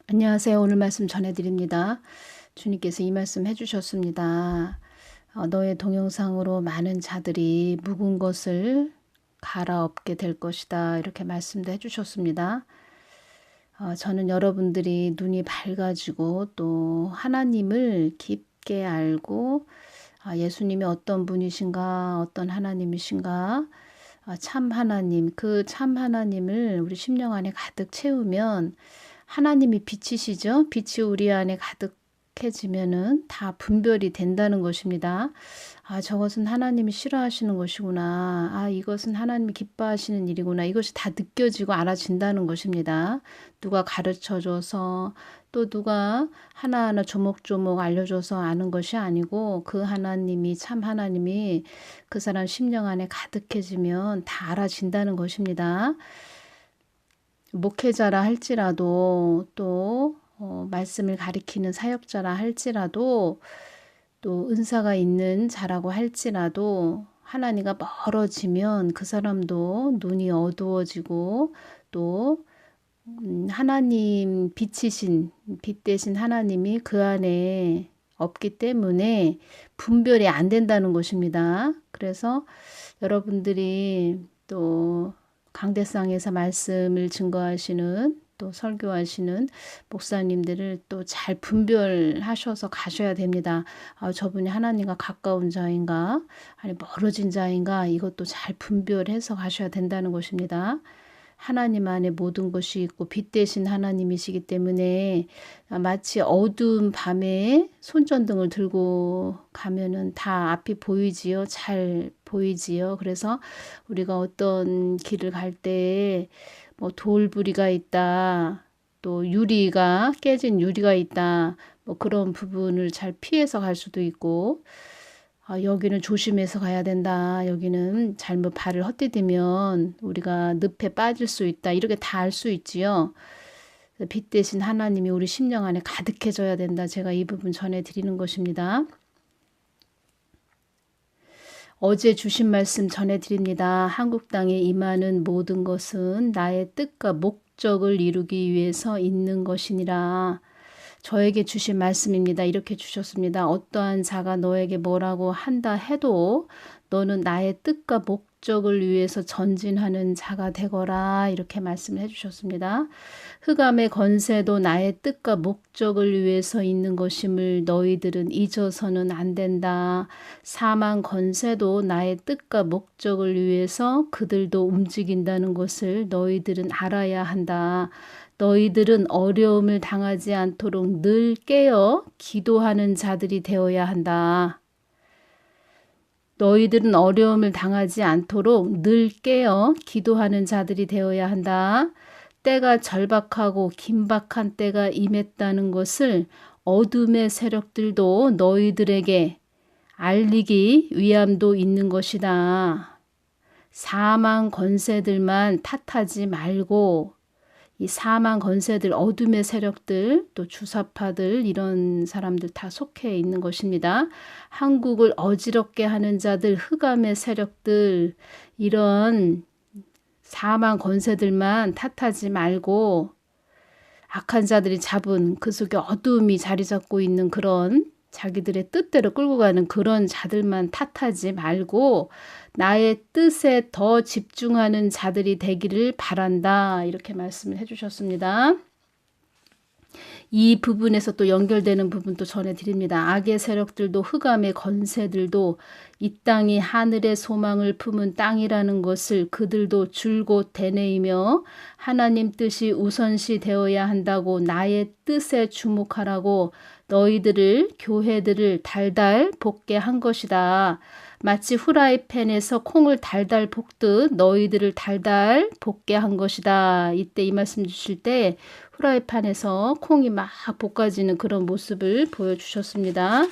안녕하세요. 오늘 말씀 전해드립니다. 주님께서 이 말씀 해주셨습니다. 너의 동영상으로 많은 자들이 묵은 것을 갈아엎게 될 것이다. 이렇게 말씀도 해주셨습니다. 저는 여러분들이 눈이 밝아지고 또 하나님을 깊게 알고 예수님이 어떤 분이신가, 어떤 하나님이신가, 참 하나님, 그 참 하나님을 우리 심령 안에 가득 채우면 하나님이 빛이시죠? 빛이 우리 안에 가득해지면은 다 분별이 된다는 것입니다. 저것은 하나님이 싫어하시는 것이구나. 이것은 하나님이 기뻐하시는 일이구나. 이것이 다 느껴지고 알아진다는 것입니다. 누가 가르쳐줘서 또 누가 하나하나 조목조목 알려줘서 아는 것이 아니고 그 하나님이 참 하나님이 그 사람 심령 안에 가득해지면 다 알아진다는 것입니다. 목회자라 할지라도 또 말씀을 가리키는 사역자라 할지라도 또 은사가 있는 자라고 할지라도 하나님과 멀어지면 그 사람도 눈이 어두워지고 또 하나님 빛이신 빛 대신 하나님이 그 안에 없기 때문에 분별이 안 된다는 것입니다. 그래서 여러분들이 또 강대상에서 말씀을 증거하시는 또 설교하시는 목사님들을 또 잘 분별하셔서 가셔야 됩니다. 저분이 하나님과 가까운 자인가 아니 멀어진 자인가 이것도 잘 분별해서 가셔야 된다는 것입니다. 하나님 안에 모든 것이 있고 빛 대신 하나님이시기 때문에 마치 어두운 밤에 손전등을 들고 가면은 다 앞이 보이지요. 잘 보이지요. 그래서 우리가 어떤 길을 갈 때 뭐 돌부리가 있다. 또 유리가 깨진 유리가 있다. 뭐 그런 부분을 잘 피해서 갈 수도 있고 여기는 조심해서 가야 된다. 여기는 잘못 발을 헛디디면 우리가 늪에 빠질 수 있다. 이렇게 다 알 수 있지요. 빛 대신 하나님이 우리 심령 안에 가득해져야 된다. 제가 이 부분 전해드리는 것입니다. 어제 주신 말씀 전해드립니다. 한국 땅에 임하는 모든 것은 나의 뜻과 목적을 이루기 위해서 있는 것이니라. 저에게 주신 말씀입니다. 이렇게 주셨습니다. 어떠한 자가 너에게 뭐라고 한다 해도 너는 나의 뜻과 목적을 위해서 전진하는 자가 되거라. 이렇게 말씀을 해주셨습니다. 흑암의 권세도 나의 뜻과 목적을 위해서 있는 것임을 너희들은 잊어서는 안 된다. 사망 권세도 나의 뜻과 목적을 위해서 그들도 움직인다는 것을 너희들은 알아야 한다. 너희들은 어려움을 당하지 않도록 늘 깨어 기도하는 자들이 되어야 한다. 너희들은 어려움을 당하지 않도록 늘 깨어 기도하는 자들이 되어야 한다. 때가 절박하고 긴박한 때가 임했다는 것을 어둠의 세력들도 너희들에게 알리기 위함도 있는 것이다. 사망 권세들만 탓하지 말고 이 사망 권세들, 어둠의 세력들, 또 주사파들 이런 사람들 다 속해 있는 것입니다. 한국을 어지럽게 하는 자들, 흑암의 세력들 이런 사망 권세들만 탓하지 말고 악한 자들이 잡은 그 속에 어둠이 자리 잡고 있는 그런 자기들의 뜻대로 끌고 가는 그런 자들만 탓하지 말고 나의 뜻에 더 집중하는 자들이 되기를 바란다. 이렇게 말씀을 해주셨습니다. 이 부분에서 또 연결되는 부분도 전해드립니다. 악의 세력들도 흑암의 권세들도 이 땅이 하늘의 소망을 품은 땅이라는 것을 그들도 줄곧 되뇌이며 하나님 뜻이 우선시 되어야 한다고 나의 뜻에 주목하라고 너희들을 교회들을 달달 볶게 한 것이다. 마치 후라이팬에서 콩을 달달 볶듯 너희들을 달달 볶게 한 것이다. 이때 이 말씀 주실 때 후라이팬에서 콩이 막 볶아지는 그런 모습을 보여주셨습니다.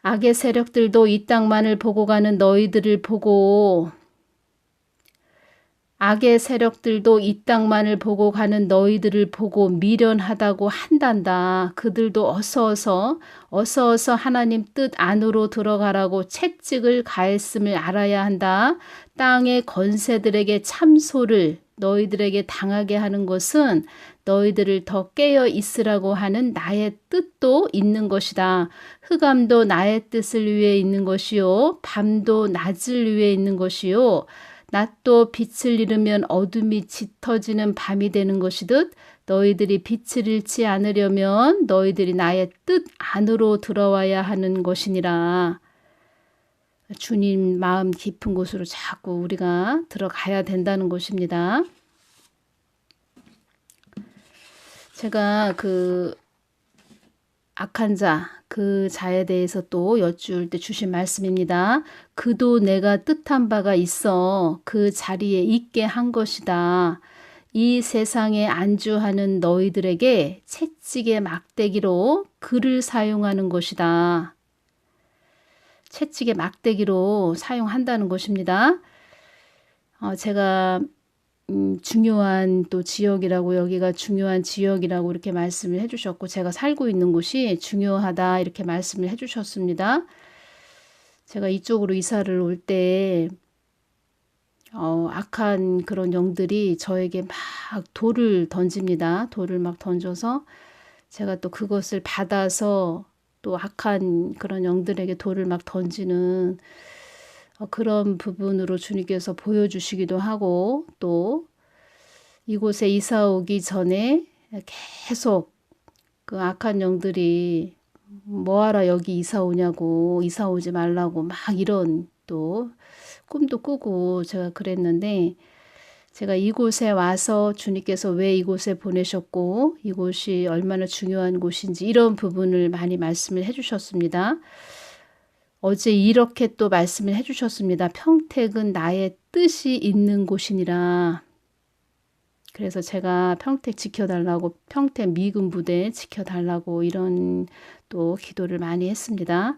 악의 세력들도 이 땅만을 보고 가는 너희들을 보고 악의 세력들도 이 땅만을 보고 가는 너희들을 보고 미련하다고 한단다. 그들도 어서 하나님 뜻 안으로 들어가라고 채찍을 가했음을 알아야 한다. 땅의 권세들에게 참소를 너희들에게 당하게 하는 것은 너희들을 더 깨어 있으라고 하는 나의 뜻도 있는 것이다. 흑암도 나의 뜻을 위해 있는 것이요 밤도 낮을 위해 있는 것이요 낮도 빛을 잃으면 어둠이 짙어지는 밤이 되는 것이듯 너희들이 빛을 잃지 않으려면 너희들이 나의 뜻 안으로 들어와야 하는 것이니라. 주님 마음 깊은 곳으로 자꾸 우리가 들어가야 된다는 것입니다. 제가 그 악한 자, 그 자에 대해서 또 여쭈을 때 주신 말씀입니다. 그도 내가 뜻한 바가 있어 그 자리에 있게 한 것이다. 이 세상에 안주하는 너희들에게 채찍의 막대기로 그를 사용하는 것이다. 채찍의 막대기로 사용한다는 것입니다. 제가 중요한 또 지역이라고 여기가 중요한 지역이라고 이렇게 말씀을 해주셨고 제가 살고 있는 곳이 중요하다 이렇게 말씀을 해주셨습니다. 제가 이쪽으로 이사를 올 때 악한 그런 영들이 저에게 막 돌을 던집니다. 돌을 막 던져서 제가 또 그것을 받아서 또 악한 그런 영들에게 돌을 막 던지는 그런 부분으로 주님께서 보여주시기도 하고 또 이곳에 이사 오기 전에 계속 그 악한 영들이 뭐하러 여기 이사 오냐고 이사 오지 말라고 막 이런 또 꿈도 꾸고 제가 그랬는데 제가 이곳에 와서 주님께서 왜 이곳에 보내셨고 이곳이 얼마나 중요한 곳인지 이런 부분을 많이 말씀을 해주셨습니다. 어제 이렇게 또 말씀을 해주셨습니다. 평택은 나의 뜻이 있는 곳이니라. 그래서 제가 평택 지켜달라고 평택 미군 부대 지켜달라고 이런 또 기도를 많이 했습니다.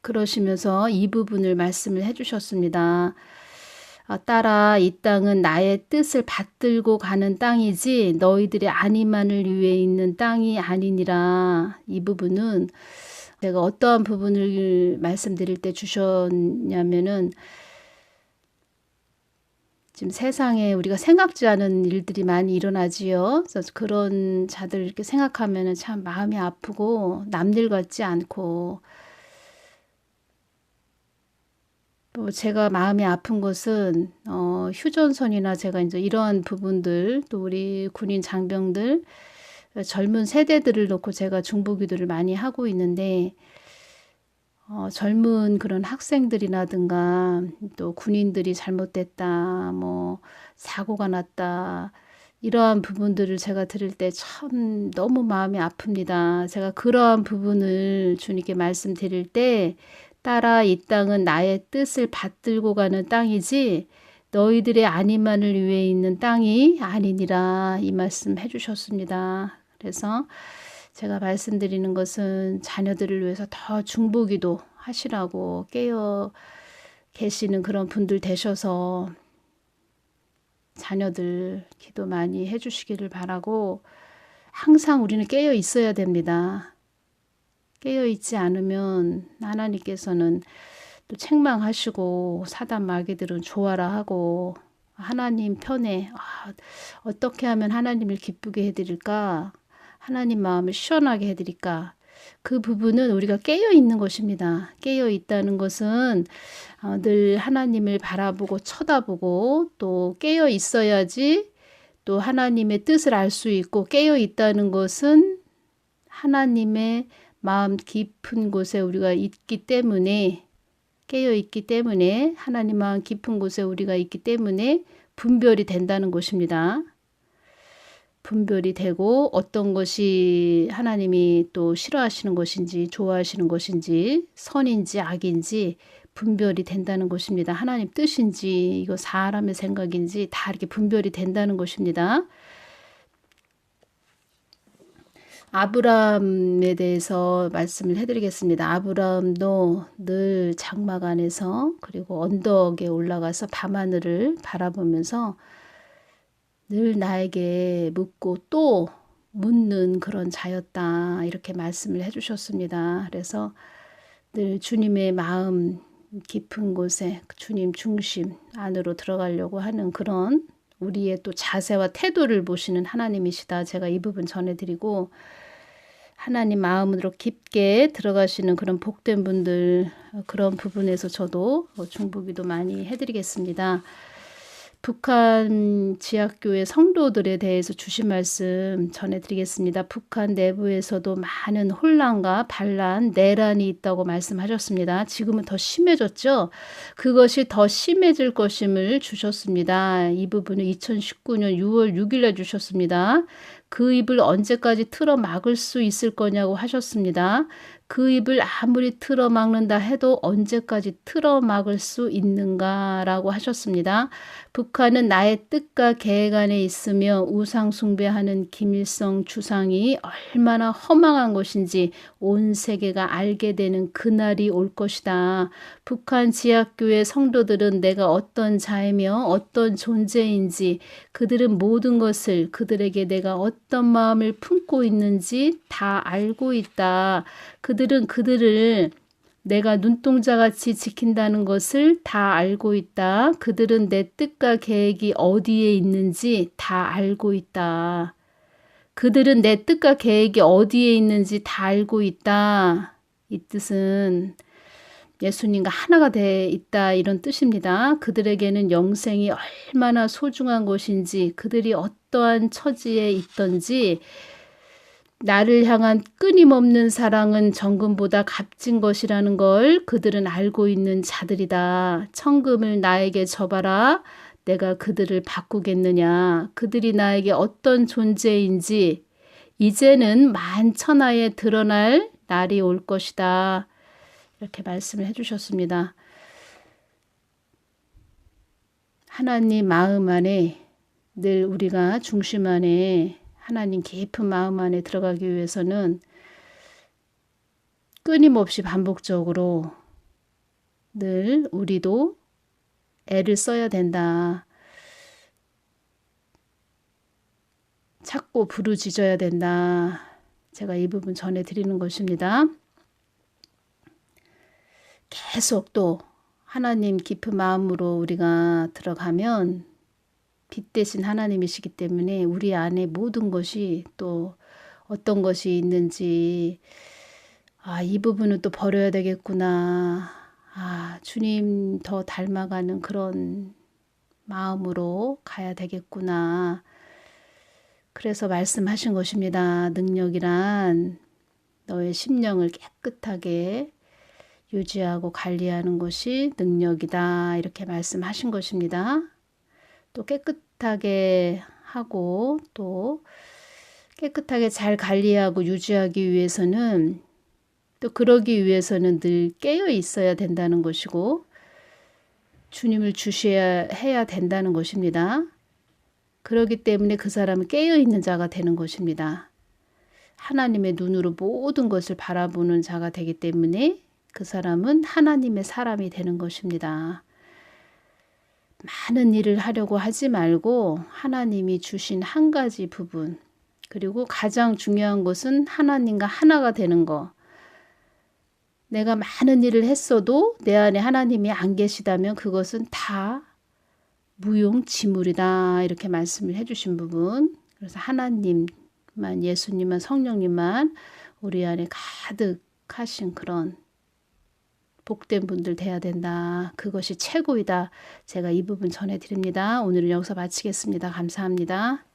그러시면서 이 부분을 말씀을 해주셨습니다. 따라 이 땅은 나의 뜻을 받들고 가는 땅이지 너희들의 안위만을 위해 있는 땅이 아니니라. 이 부분은 제가 어떠한 부분을 말씀드릴 때 주셨냐면은 지금 세상에 우리가 생각지 않은 일들이 많이 일어나지요. 그래서 그런 자들 이렇게 생각하면은 참 마음이 아프고 남일 같지 않고 또 제가 마음이 아픈 것은 휴전선이나 제가 이제 이러한 부분들 또 우리 군인 장병들 젊은 세대들을 놓고 제가 중보기도를 많이 하고 있는데 젊은 그런 학생들이라든가 또 군인들이 잘못됐다 뭐 사고가 났다 이러한 부분들을 제가 들을 때 참 너무 마음이 아픕니다. 제가 그러한 부분을 주님께 말씀드릴 때 따라 이 땅은 나의 뜻을 받들고 가는 땅이지 너희들의 안위만을 위해 있는 땅이 아니니라 이 말씀 해주셨습니다. 그래서 제가 말씀드리는 것은 자녀들을 위해서 더 중보기도 하시라고 깨어 계시는 그런 분들 되셔서 자녀들 기도 많이 해주시기를 바라고 항상 우리는 깨어 있어야 됩니다. 깨어 있지 않으면 하나님께서는 또 책망하시고 사단 마귀들은 좋아라 하고 하나님 편에 어떻게 하면 하나님을 기쁘게 해드릴까? 하나님 마음을 시원하게 해드릴까? 그 부분은 우리가 깨어 있는 것입니다. 깨어 있다는 것은 늘 하나님을 바라보고 쳐다보고 또 깨어 있어야지 또 하나님의 뜻을 알 수 있고 깨어 있다는 것은 하나님의 마음 깊은 곳에 우리가 있기 때문에 깨어 있기 때문에 하나님 마음 깊은 곳에 우리가 있기 때문에 분별이 된다는 것입니다. 분별이 되고 어떤 것이 하나님이 또 싫어하시는 것인지 좋아하시는 것인지 선인지 악인지 분별이 된다는 것입니다. 하나님 뜻인지 이거 사람의 생각인지 다 이렇게 분별이 된다는 것입니다. 아브라함에 대해서 말씀을 해드리겠습니다. 아브라함도 늘 장막 안에서 그리고 언덕에 올라가서 밤하늘을 바라보면서 늘 나에게 묻고 또 묻는 그런 자였다 이렇게 말씀을 해주셨습니다. 그래서 늘 주님의 마음 깊은 곳에 주님 중심 안으로 들어가려고 하는 그런 우리의 또 자세와 태도를 보시는 하나님이시다. 제가 이 부분 전해드리고, 하나님 마음으로 깊게 들어가시는 그런 복된 분들, 그런 부분에서 저도 중보기도 많이 해드리겠습니다. 북한 지하교회 성도들에 대해서 주신 말씀 전해드리겠습니다. 북한 내부에서도 많은 혼란과 반란, 내란이 있다고 말씀하셨습니다. 지금은 더 심해졌죠. 그것이 더 심해질 것임을 주셨습니다. 이 부분은 2019년 6월 6일에 주셨습니다. 그 입을 언제까지 틀어 막을 수 있을 거냐고 하셨습니다. 그 입을 아무리 틀어 막는다 해도 언제까지 틀어 막을 수 있는가라고 하셨습니다. 북한은 나의 뜻과 계획 안에 있으며 우상 숭배하는 김일성 주상이 얼마나 허망한 것인지 온 세계가 알게 되는 그날이 올 것이다. 북한 지하교회 성도들은 내가 어떤 자이며 어떤 존재인지, 그들은 모든 것을, 그들에게 내가 어떤 마음을 품고 있는지 다 알고 있다. 그들은 그들을 내가 눈동자같이 지킨다는 것을 다 알고 있다. 그들은 내 뜻과 계획이 어디에 있는지 다 알고 있다. 그들은 내 뜻과 계획이 어디에 있는지 다 알고 있다. 이 뜻은 예수님과 하나가 돼 있다, 이런 뜻입니다. 그들에게는 영생이 얼마나 소중한 것인지, 그들이 어떠한 처지에 있던지, 나를 향한 끊임없는 사랑은 정금보다 값진 것이라는 걸 그들은 알고 있는 자들이다. 천금을 나에게 줘봐라. 내가 그들을 바꾸겠느냐. 그들이 나에게 어떤 존재인지 이제는 만천하에 드러날 날이 올 것이다. 이렇게 말씀을 해주셨습니다. 하나님 마음 안에 늘 우리가 중심 안에 하나님 깊은 마음 안에 들어가기 위해서는 끊임없이 반복적으로 늘 우리도 애를 써야 된다. 찾고 부르짖어야 된다. 제가 이 부분 전해드리는 것입니다. 계속 또 하나님 깊은 마음으로 우리가 들어가면 빛 대신 하나님이시기 때문에 우리 안에 모든 것이 또 어떤 것이 있는지, 이 부분은 또 버려야 되겠구나. 주님 더 닮아가는 그런 마음으로 가야 되겠구나. 그래서 말씀하신 것입니다. 능력이란 너의 심령을 깨끗하게 유지하고 관리하는 것이 능력이다. 이렇게 말씀하신 것입니다. 또 깨끗하게 하고 또 깨끗하게 잘 관리하고 유지하기 위해서는, 또 그러기 위해서는 늘 깨어 있어야 된다는 것이고 주님을 주셔야 해야 된다는 것입니다. 그렇기 때문에 그 사람은 깨어 있는 자가 되는 것입니다. 하나님의 눈으로 모든 것을 바라보는 자가 되기 때문에 그 사람은 하나님의 사람이 되는 것입니다. 많은 일을 하려고 하지 말고 하나님이 주신 한 가지 부분, 그리고 가장 중요한 것은 하나님과 하나가 되는 거. 내가 많은 일을 했어도 내 안에 하나님이 안 계시다면 그것은 다 무용지물이다. 이렇게 말씀을 해주신 부분. 그래서 하나님만, 예수님만, 성령님만 우리 안에 가득하신 그런 복된 분들 돼야 된다. 그것이 최고이다. 제가 이 부분 전해드립니다. 오늘은 여기서 마치겠습니다. 감사합니다.